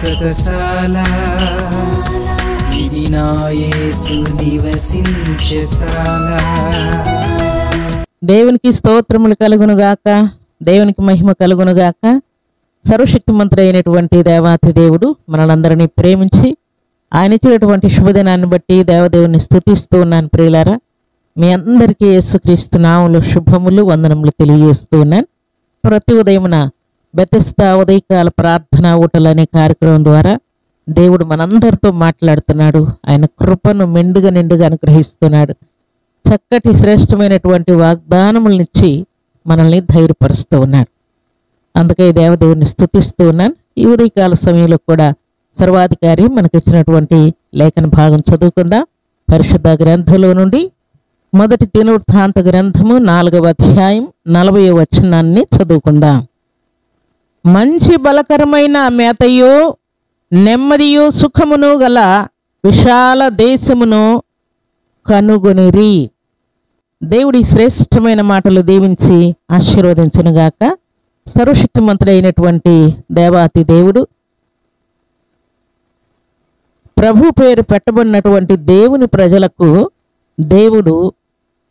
శాశ్వతశాల ఇది నా యేసు నివసించెశాల. దేవునికి స్తోత్రములు కలుగునుగాక, దేవునికి మహిమ కలుగునుగాక. సర్వశక్తిమంతుడైనటువంటి దేవాతి దేవుడు మనలందరినీ ప్రేమించి ఆయన ఇచ్చినటువంటి శుభదినాన్ని బట్టి దేవదేవుని స్తుతిస్తూ ఉన్నాను. ప్రియులారా, మీ అందరికీ యేసుక్రీస్తు నామములో శుభములు వందనములు తెలియజేస్తూ ఉన్నాను. ప్రతి ఉదయమున బెతెస్దా ఉదయకాల ప్రార్థన ఊటలు అనే కార్యక్రమం ద్వారా దేవుడు మనందరితో మాట్లాడుతున్నాడు. ఆయన కృపను మెండుగా నిండుగా అనుగ్రహిస్తున్నాడు. చక్కటి శ్రేష్టమైనటువంటి వాగ్దానములనిచ్చి మనల్ని ధైర్యపరుస్తూ ఉన్నాడు. అందుకే దేవదేవుని స్తుతిస్తూ ఉన్నాను. ఈ ఉదయకాల సమయంలో కూడా సర్వాధికారి మనకి ఇచ్చినటువంటి లేఖన భాగం చదువుకుందాం. పరిశుద్ధ గ్రంథంలో నుండి మొదటి దినవృత్తాంత గ్రంథము 4వ అధ్యాయం 40వ వచనాన్ని చదువుకుందాం. మంచి బలకరమైన మేతయు నెమ్మదియు సుఖమును గల విశాల దేశమును కనుగొనిరి. దేవుడి శ్రేష్టమైన మాటలు దీవించి ఆశీర్వదించునుగాక. సర్వశక్తిమంతుడైనటువంటి దేవాతి దేవుడు, ప్రభు పేరు పెట్టబడినటువంటి దేవుని ప్రజలకు దేవుడు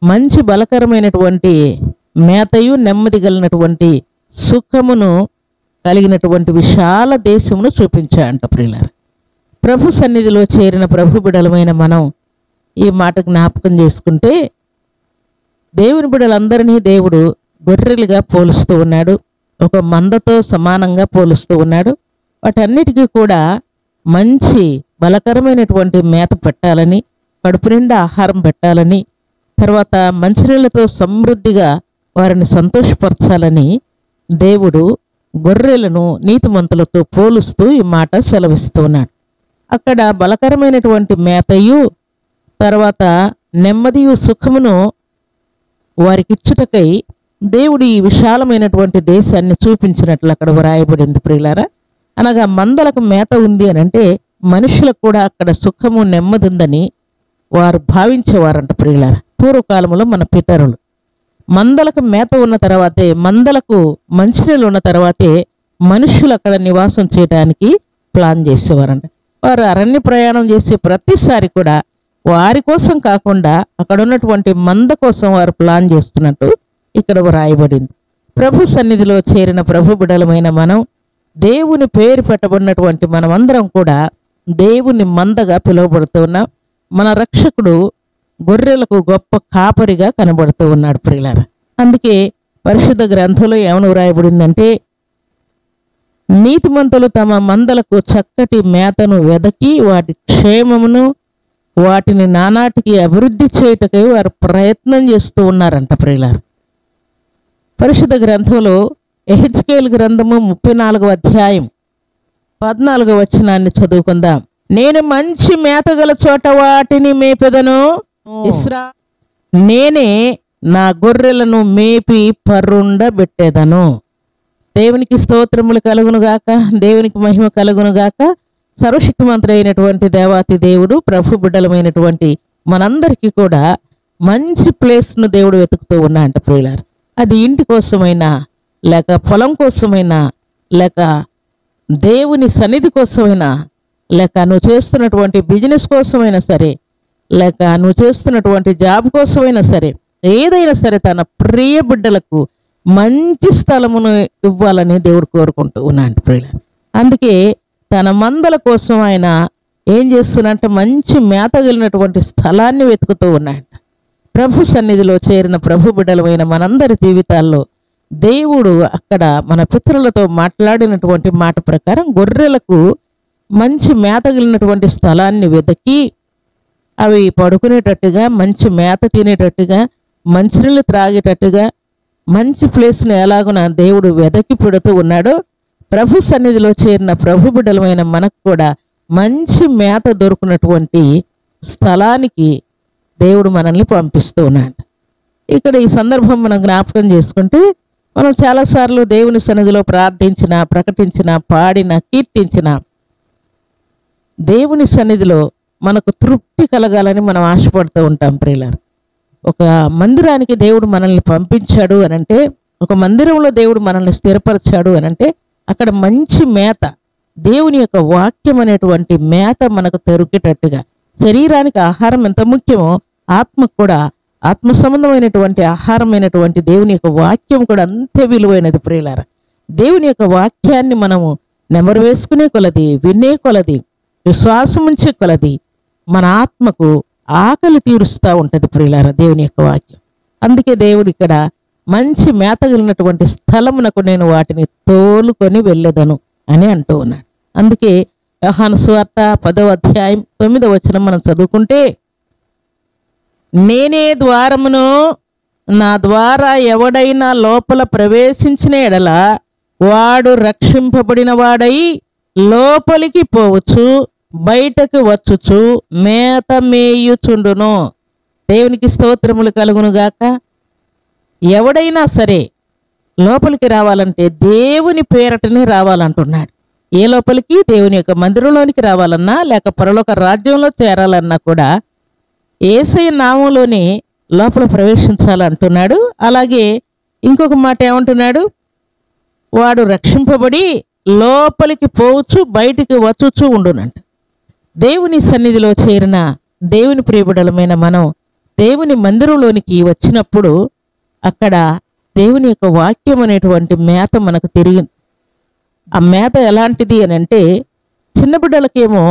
మంచి బలకరమైనటువంటి మేతయు నెమ్మది కలిగినటువంటి సుఖమును కలిగినటువంటి విశాల దేశమును చూపించాడంట. ప్రియులారా, ప్రభు సన్నిధిలో చేరిన ప్రభు బిడలమైన మనం ఈ మాట జ్ఞాపకం చేసుకుంటే, దేవుని బిడలందరినీ దేవుడు గొర్రెలుగా పోలుస్తూ ఉన్నాడు. ఒక మందతో సమానంగా పోలుస్తూ ఉన్నాడు. వాటన్నిటికీ కూడా మంచి బలకరమైనటువంటి మేత పెట్టాలని, కడుపు నిండా ఆహారం పెట్టాలని, తర్వాత మంచినీళ్ళతో సమృద్ధిగా వారిని సంతోషపరచాలని దేవుడు గొర్రెలను నీతిమంతులతో పోలుస్తూ ఈ మాట సెలవిస్తూ ఉన్నాడు. అక్కడ బలకరమైనటువంటి మేతయు తర్వాత నెమ్మదియు సుఖమును వారికిచ్చుటకై దేవుడు ఈ విశాలమైనటువంటి దేశాన్ని చూపించినట్లు అక్కడ వ్రాయబడింది. ప్రియులారా, అనగా మందలకు మేత ఉంది అని అంటే మనుషులకు కూడా అక్కడ సుఖము నెమ్మది ఉందని వారు భావించేవారంట. ప్రియులారా, పూర్వకాలంలో మన పితరులు మందలకు మేత ఉన్న తర్వాతే, మందలకు మంచినీళ్ళు ఉన్న తర్వాతే మనుషులు అక్కడ నివాసం చేయడానికి ప్లాన్ చేసేవారంట. వారు అరణ్య ప్రయాణం చేసే ప్రతిసారి కూడా వారి కోసం కాకుండా అక్కడ ఉన్నటువంటి మంద కోసం వారు ప్లాన్ చేస్తున్నట్టు ఇక్కడ వ్రాయబడింది. ప్రభు సన్నిధిలో చేరిన ప్రభు బిడలమైన మనం, దేవుని పేరు పెట్టబడినటువంటి మనమందరం కూడా దేవుని మందగా పిలువబడుతూ ఉన్నాం. మన రక్షకుడు గొర్రెలకు గొప్ప కాపరిగా కనబడుతూ ఉన్నాడు. ప్రియులారా, అందుకే పరిశుద్ధ గ్రంథంలో ఏమని వ్రాయబడిందంటే, నీతిమంతులు తమ మందలకు చక్కటి మేతను వెదకి వాటి క్షేమమును వాటిని నానాటికి అభివృద్ధి చేయుటకై వారు ప్రయత్నం చేస్తూ ఉన్నారంట. ప్రియులారా, పరిశుద్ధ గ్రంథంలో యెహెజ్కేలు గ్రంథము 34వ అధ్యాయం 14వ వచనాన్ని చదువుకుందాం. నేను మంచి మేతగల చోట వాటిని మేపెదను, నేనే నా గొర్రెలను మేపి పరుండబెట్టేదను. దేవునికి స్తోత్రములు కలుగునుగాక, దేవునికి మహిమ కలుగునుగాక. సర్వశక్తిమంతుడైనటువంటి దేవాతి దేవుడు ప్రభు బిడ్డలమైనటువంటి మనందరికీ కూడా మంచి ప్లేస్ను దేవుడు వెతుకుతూ ఉన్నాడంట. ప్రియులారా, అది ఇంటి కోసమైనా, లేక పొలం కోసమైనా, లేక దేవుని సన్నిధి కోసమైనా, లేక నువ్వు చేస్తున్నటువంటి బిజినెస్ కోసమైనా సరే, లేక నువ్వు చేస్తున్నటువంటి జాబ్ కోసమైనా సరే, ఏదైనా సరే తన ప్రియ బిడ్డలకు మంచి స్థలమును ఇవ్వాలని దేవుడు కోరుకుంటూ ఉన్నాడు. ప్రియులారా, అందుకే తన మందల కోసం ఆయన ఏం చేస్తున్నట్టు మంచి మేతగలిగినటువంటి స్థలాన్ని వెతుకుతూ ఉన్నాడు. ప్రభు సన్నిధిలో చేరిన ప్రభు బిడ్డలమైన మనందరి జీవితాల్లో దేవుడు అక్కడ మన పితరులతో మాట్లాడినటువంటి మాట ప్రకారం గొర్రెలకు మంచి మేతగలిగినటువంటి స్థలాన్ని వెతికి అవి పడుకునేటట్టుగా, మంచి మేత తినేటట్టుగా, మంచినీళ్ళు త్రాగేటట్టుగా మంచి ప్లేస్ని ఎలాగున దేవుడు వెదకి పెడుతూ ఉన్నాడో, ప్రభు సన్నిధిలో చేరిన ప్రభు బిడ్డలమైన మనకు కూడా మంచి మేత దొరుకున్నటువంటి స్థలానికి దేవుడు మనల్ని పంపిస్తూ ఉన్నాడు. ఇక్కడ ఈ సందర్భం మనం జ్ఞాపకం చేసుకుంటే, మనం చాలాసార్లు దేవుని సన్నిధిలో ప్రార్థించిన, ప్రకటించిన, పాడిన, కీర్తించిన దేవుని సన్నిధిలో మనకు తృప్తి కలగాలని మనం ఆశపడుతూ ఉంటాం. ప్రియులారా, ఒక మందిరానికి దేవుడు మనల్ని పంపించాడు అనంటే, ఒక మందిరంలో దేవుడు మనల్ని స్థిరపరిచాడు అనంటే అక్కడ మంచి మేత, దేవుని యొక్క వాక్యం అనేటువంటి మేత మనకు దొరికేటట్టుగా, శరీరానికి ఆహారం ఎంత ముఖ్యమో ఆత్మకు కూడా, ఆత్మ సంబంధమైనటువంటి ఆహారమైనటువంటి దేవుని యొక్క వాక్యం కూడా అంతే విలువైనది ప్రియులారా. దేవుని యొక్క వాక్యాన్ని మనము నెమరు వేసుకునే కొలది, వినే కొలది, విశ్వాసం ఉంచే కొలది మన ఆత్మకు ఆకలి తీరుస్తూ ఉంటుంది ప్రియులారా దేవుని యొక్క వాక్యం. అందుకే దేవుడు ఇక్కడ మంచి మేతగలిగినటువంటి స్థలమునకు నేను వాటిని తోలుకొని వెళ్ళేదను అని అంటూ ఉన్నాడు. అందుకే యోహాను సువార్త 10వ అధ్యాయం 9వ వచనం మనం చదువుకుంటే, నేనే ద్వారమును, నా ద్వారా ఎవడైనా లోపల ప్రవేశించిన ఎడల వాడు రక్షింపబడిన వాడై లోపలికి పోవచ్చు, బయటకు వచ్చుచు మేత మేయుచుండును. దేవునికి స్తోత్రములు కలుగునుగాక. ఎవడైనా సరే లోపలికి రావాలంటే దేవుని పేరటనే రావాలంటున్నాడు. ఏ లోపలికి? దేవుని యొక్క మందిరంలోనికి రావాలన్నా, లేక పరలోక రాజ్యంలో చేరాలన్నా కూడా యేసయ్య నామంలోనే లోపల ప్రవేశించాలంటున్నాడు. అలాగే ఇంకొక మాట ఏమంటున్నాడు? వాడు రక్షింపబడి లోపలికి పోవచ్చు, బయటికి వచ్చుచూ ఉండునంట. దేవుని సన్నిధిలో చేరిన దేవుని ప్రియబిడలమైన మనం దేవుని మందిరంలోనికి వచ్చినప్పుడు అక్కడ దేవుని యొక్క వాక్యం అనేటువంటి మేత మనకు తిరిగి, ఆ మేత ఎలాంటిది అని అంటే, చిన్న బిడ్డలకేమో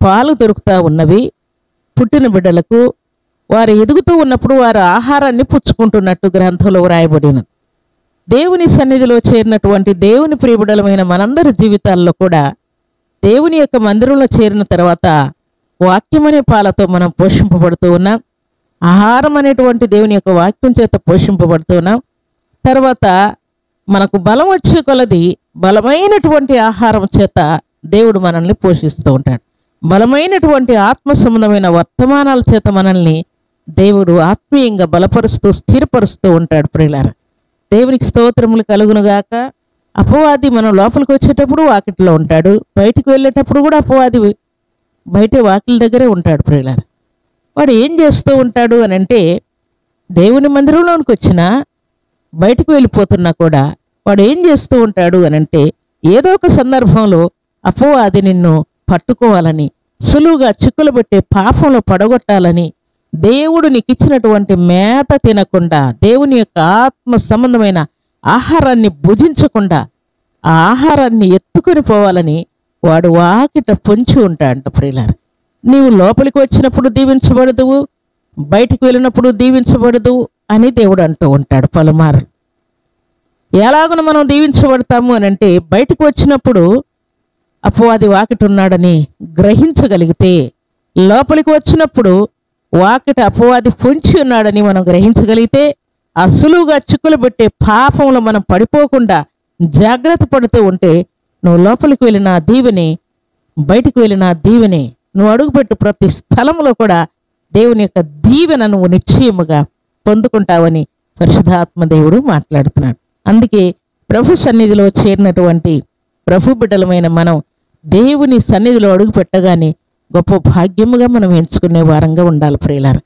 పాలు దొరుకుతూ ఉన్నవి, పుట్టిన బిడ్డలకు వారు ఎదుగుతూ ఉన్నప్పుడు వారు ఆహారాన్ని పుచ్చుకుంటున్నట్టు గ్రంథంలో వ్రాయబడినది. దేవుని సన్నిధిలో చేరినటువంటి దేవుని ప్రియబిడలమైన మనందరి జీవితాల్లో కూడా దేవుని యొక్క మందిరంలో చేరిన తర్వాత వాక్యం అనే పాలతో మనం పోషింపబడుతూ ఉన్నాం. ఆహారం అనేటువంటి దేవుని యొక్క వాక్యం చేత పోషింపబడుతూ ఉన్నాం. తర్వాత మనకు బలం వచ్చే కొలది బలమైనటువంటి ఆహారం చేత దేవుడు మనల్ని పోషిస్తూ ఉంటాడు. బలమైనటువంటి ఆత్మ సంబంధమైన వర్తమానాల చేత మనల్ని దేవుడు ఆత్మీయంగా బలపరుస్తూ స్థిరపరుస్తూ ఉంటాడు ప్రియులారా. దేవునికి స్తోత్రములు కలుగునుగాక. అపవాది మనం లోపలికి వచ్చేటప్పుడు వాకిట్లో ఉంటాడు, బయటికి వెళ్ళేటప్పుడు కూడా అపవాది బయట వాకిల దగ్గరే ఉంటాడు ప్రియులారా. వాడు ఏం చేస్తూ ఉంటాడు అని అంటే, దేవుని మందిరంలోనికి వచ్చినా బయటకు వెళ్ళిపోతున్నా కూడా వాడు ఏం చేస్తూ ఉంటాడు అని అంటే, ఏదో ఒక సందర్భంలో అపవాది నిన్ను పట్టుకోవాలని, సులువుగా చిక్కులు పెట్టే పాపంలో పడగొట్టాలని, దేవుడు నీకు ఇచ్చినటువంటి మేత తినకుండా, దేవుని యొక్క ఆత్మ సంబంధమైన ఆహారాన్ని భుజించకుండా ఆ ఆహారాన్ని ఎత్తుకొని పోవాలని వాడు వాకిట పొంచి ఉంటాడంట ప్రియులారా. నీవు లోపలికి వచ్చినప్పుడు దీవించబడదువు, బయటికి వెళ్ళినప్పుడు దీవించబడదు అని దేవుడు అంటూ ఉంటాడు పలుమార్లు. ఎలాగను మనం దీవించబడతాము అని అంటే, బయటకు వచ్చినప్పుడు అపవాది వాకిట ఉన్నాడని గ్రహించగలిగితే, లోపలికి వచ్చినప్పుడు వాకిట అపవాది పొంచి ఉన్నాడని మనం గ్రహించగలిగితే, ఆ సులువుగా చిక్కులు పెట్టే పాపంలో మనం పడిపోకుండా జాగ్రత్త పడుతూ ఉంటే, నువ్వు లోపలికి వెళ్ళిన దీవెని, బయటికి వెళ్ళిన దీవెని, నువ్వు అడుగుపెట్టు ప్రతి స్థలంలో కూడా దేవుని యొక్క దీవెన నువ్వు నిశ్చయముగా పొందుకుంటావని పరిశుద్ధాత్మ దేవుడు మాట్లాడుతున్నాడు. అందుకే ప్రభు సన్నిధిలో చేరినటువంటి ప్రభు బిడ్డలమైన మనం దేవుని సన్నిధిలో అడుగు పెట్టగానే గొప్ప భాగ్యముగా మనం ఎంచుకునే వారంగా ఉండాలి ప్రియులారా.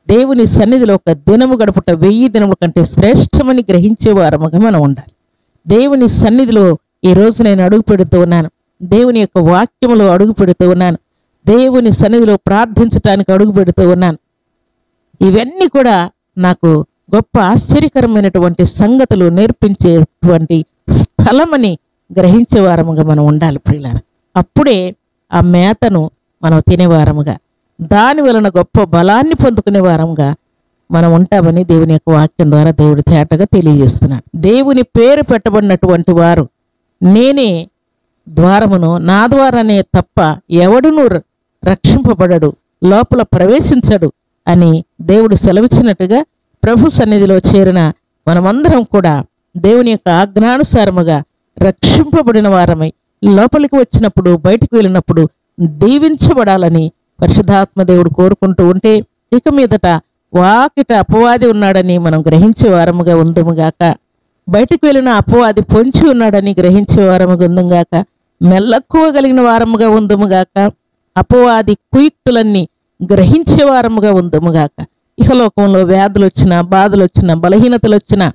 దేవుని సన్నిధిలో ఒక దినము గడుపుట 1000 దినముల కంటే శ్రేష్టమని గ్రహించే వారముగా మనం ఉండాలి. దేవుని సన్నిధిలో ఈరోజు నేను అడుగు పెడుతూ ఉన్నాను, దేవుని యొక్క వాక్యములో అడుగు పెడుతూ ఉన్నాను, దేవుని సన్నిధిలో ప్రార్థించటానికి అడుగు పెడుతూ ఉన్నాను. ఇవన్నీ కూడా నాకు గొప్ప ఆశ్చర్యకరమైనటువంటి సంగతులు నేర్పించేటువంటి స్థలమని గ్రహించే వారముగా మనం ఉండాలి ప్రియులారా. అప్పుడే ఆ మేతను మనం తినేవారముగా, దాని వలన గొప్ప బలాన్ని పొందుకునే వారముగా మనం ఉంటామని దేవుని యొక్క వాక్యం ద్వారా దేవుడి తేటగా తెలియజేస్తున్నాడు. దేవుని పేరు పెట్టబడినటువంటి వారు, నేనే ద్వారమును, నా ద్వారానే తప్ప ఎవడును రక్షింపబడడు, లోపల ప్రవేశించడు అని దేవుడు సెలవిచ్చినట్టుగా ప్రభు సన్నిధిలో చేరిన మనమందరం కూడా దేవుని యొక్క ఆజ్ఞానుసారముగా రక్షింపబడిన వారమై లోపలికి వచ్చినప్పుడు, బయటికి వెళ్ళినప్పుడు దీవించబడాలని పరిశుద్ధాత్మ దేవుడు కోరుకుంటూ ఉంటే, ఇక మీదట వాకిట అపవాది ఉన్నాడని మనం గ్రహించే వారముగా ఉందుముగాక, బయటికి వెళ్ళిన అపవాది పొంచి ఉన్నాడని గ్రహించే వారముగా ఉందుగాక, మెల్లక్కువగలిగిన వారముగా ఉందుముగాక, అపవాది కుయుక్తులన్నీ గ్రహించే వారముగా ఉందుముగాక. ఇహలోకంలో వ్యాధులు వచ్చినా, బాధలు వచ్చినా, బలహీనతలు వచ్చినా,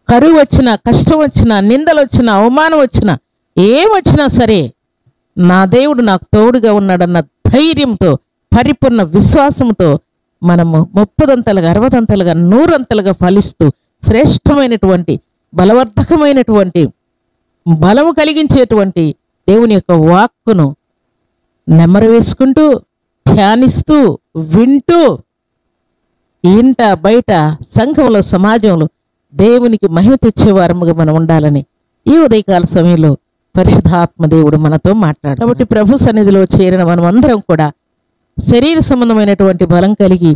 కరువు వచ్చినా, కష్టం వచ్చినా, నిందలు వచ్చినా, అవమానం వచ్చినా, ఏమొచ్చినా సరే నా దేవుడు నాకు తోడుగా ఉన్నాడన్న ధైర్యంతో, పరిపూర్ణ విశ్వాసంతో మనము 30ంతలుగా, 60ంతలుగా, 100ంతలుగా ఫలిస్తూ శ్రేష్టమైనటువంటి, బలవర్ధకమైనటువంటి, బలము కలిగించేటువంటి దేవుని యొక్క వాక్కును నెమరు వేసుకుంటూ, ధ్యానిస్తూ, వింటూ, ఇంట బయట సంఘంలో, సమాజంలో దేవునికి మహిమ తెచ్చేవారముగా మనం ఉండాలని ఈ ఉదయకాల సమయంలో పరిశుద్ధాత్మ దేవుడు మనతో మాట్లాడు. కాబట్టి ప్రభు సన్నిధిలో చేరిన మనం అందరం కూడా శరీర సంబంధమైనటువంటి బలం కలిగి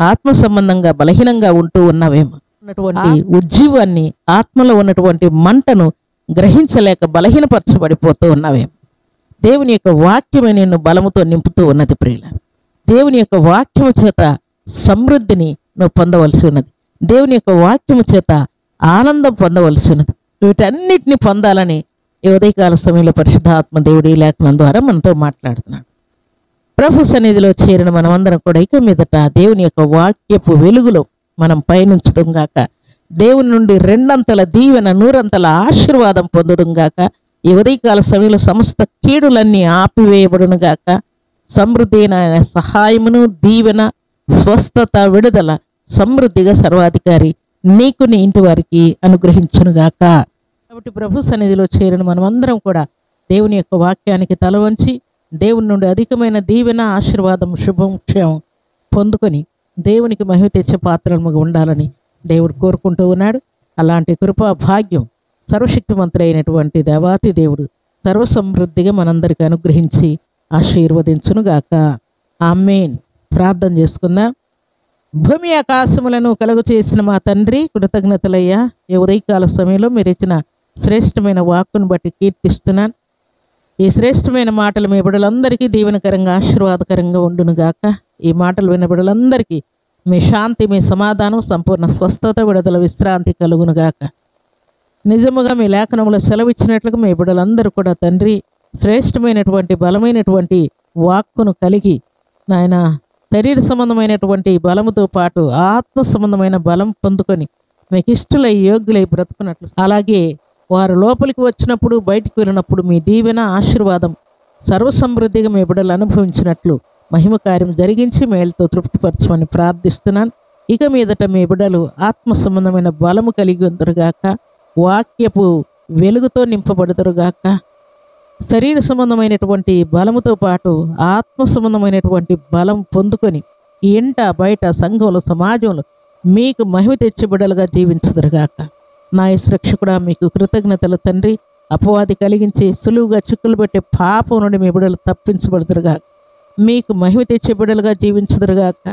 ఆత్మ సంబంధంగా బలహీనంగా ఉంటూ ఉన్నవేమో. ఉన్నటువంటి ఉజ్జీవాన్ని, ఆత్మలో ఉన్నటువంటి మంటను గ్రహించలేక బలహీనపరచబడిపోతూ ఉన్నవేమో. దేవుని యొక్క వాక్యమే నిన్ను బలముతో నింపుతూ ఉన్నది ప్రియుల. దేవుని యొక్క వాక్యము చేత సమృద్ధిని నువ్వు పొందవలసి ఉన్నది. దేవుని యొక్క వాక్యము చేత ఆనందం పొందవలసి ఉన్నది. వీటన్నిటిని పొందాలని ఈ ఉదయకాల సమయంలో పరిశుద్ధాత్మ దేవుడి లేఖనం ద్వారా మనతో మాట్లాడుతున్నాడు. ప్రభు సన్నిధిలో చేరిన మనమందరం కూడా ఇక మీదట దేవుని యొక్క వాక్యపు వెలుగులో మనం పయనించడం గాక, దేవుని నుండి 2 దీవెన 100 ఆశీర్వాదం పొందడం గాక, ఈ ఉదయకాల సమయంలో సమస్త కీడులన్నీ ఆపివేయబడును గాక, సమృద్ధి అయిన సహాయమును, దీవెన, స్వస్థత, విడుదల సమృద్ధిగా సర్వాధికారి నీకు, నీ ఇంటి వారికి అనుగ్రహించునుగాక. కాబట్టి ప్రభు సన్నిధిలో చేరిన మనమందరం కూడా దేవుని యొక్క వాక్యానికి తల వంచి దేవుని నుండి అధికమైన దీవెన, ఆశీర్వాదం, శుభం, క్షేమం పొందుకొని దేవునికి మహిమ తెచ్చే పాత్రలుగా ఉండాలని దేవుడు కోరుకుంటూ ఉన్నాడు. అలాంటి కృపా భాగ్యం సర్వశక్తిమంతుడైనటువంటి దేవాతి దేవుడు సర్వసమృద్ధిగా మనందరికీ అనుగ్రహించి ఆశీర్వదించునుగాక. ఆమేన్. ప్రార్థన చేసుకుందాం. భూమి ఆకాశములను కలుగు చేసిన మా తండ్రి, కృతజ్ఞతలయ్యా. ఈ ఉదయకాల సమయంలో మీరు ఇచ్చిన శ్రేష్టమైన వాక్కును బట్టి కీర్తిస్తున్నాను. ఈ శ్రేష్టమైన మాటలు మీ బిడ్డలందరికీ దీవెనకరంగా, ఆశీర్వాదకరంగా ఉండునుగాక. ఈ మాటలు విన్న బిడ్డలందరికీ మీ శాంతి, మీ సమాధానం, సంపూర్ణ స్వస్థత, విడుదల, విశ్రాంతి కలుగునుగాక. నిజముగా మీ లేఖనంలో సెలవిచ్చినట్లుగా మీ బిడ్డలందరూ కూడా తండ్రి శ్రేష్టమైనటువంటి, బలమైనటువంటి వాక్కును కలిగి నాయన శరీర సంబంధమైనటువంటి బలముతో పాటు ఆత్మ సంబంధమైన బలం పొందుకొని మీకు ఇష్టలై, యోగ్యులై బ్రతుకున్నట్లు, అలాగే వారు లోపలికి వచ్చినప్పుడు, బయటికి వెళ్ళినప్పుడు మీ దీవెన, ఆశీర్వాదం సర్వసమృద్ధిగా మీ బిడ్డలు అనుభవించినట్లు మహిమ కార్యం జరిగించి మేలుతో తృప్తిపరచమని ప్రార్థిస్తున్నాను. ఇక మీదట మీ బిడ్డలు ఆత్మ సంబంధమైన బలము కలిగి ఉందరుగాక, వాక్యపు వెలుగుతో నింపబడుదురుగాక, శరీర సంబంధమైనటువంటి బలముతో పాటు ఆత్మ సంబంధమైనటువంటి బలం పొందుకొని ఇంట బయట సంఘంలో, సమాజంలో మీకు మహిమ తెచ్చి బిడ్డలుగా జీవించుదురుగాక. నా రక్షకుడా మీకు కృతజ్ఞతలు తండ్రి. అపవాది కలిగించి సులువుగా చిక్కులు పెట్టే పాపం నుండి మీ బిడ్డలు తప్పించబడుదురుగాక, మీకు మహిమ తెచ్చే బిడ్డలుగా జీవించుదురుగాక.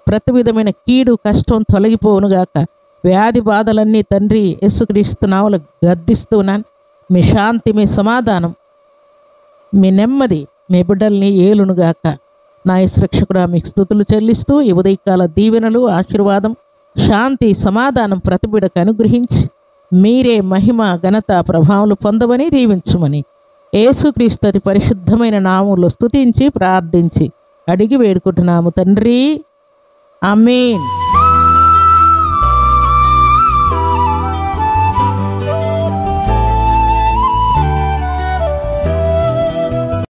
ప్రతి విధమైన కీడు, కష్టం తొలగిపోవునుగాక. వ్యాధి బాధలన్నీ తండ్రి యేసుక్రీస్తు నామములో గద్దిస్తున్నాను. మీ శాంతి, మీ సమాధానం, మీ నెమ్మది మీ బిడ్డల్ని ఏలునుగాక. నా రక్షకుడా మీకు స్తుతులు చెల్లిస్తూ ఈ ఉదయకాల దీవెనలు, ఆశీర్వాదం, శాంతి, సమాధానం ప్రతి బిడ్డకు అనుగ్రహించి మీరే మహిమ, ఘనత, ప్రభావాలు పొందమని దీవించుమని యేసుక్రీస్తు అతి పరిశుద్ధమైన నామములో స్తుతించి ప్రార్థించి అడిగి వేడుకుంటున్నాము తండ్రి. ఆమేన్.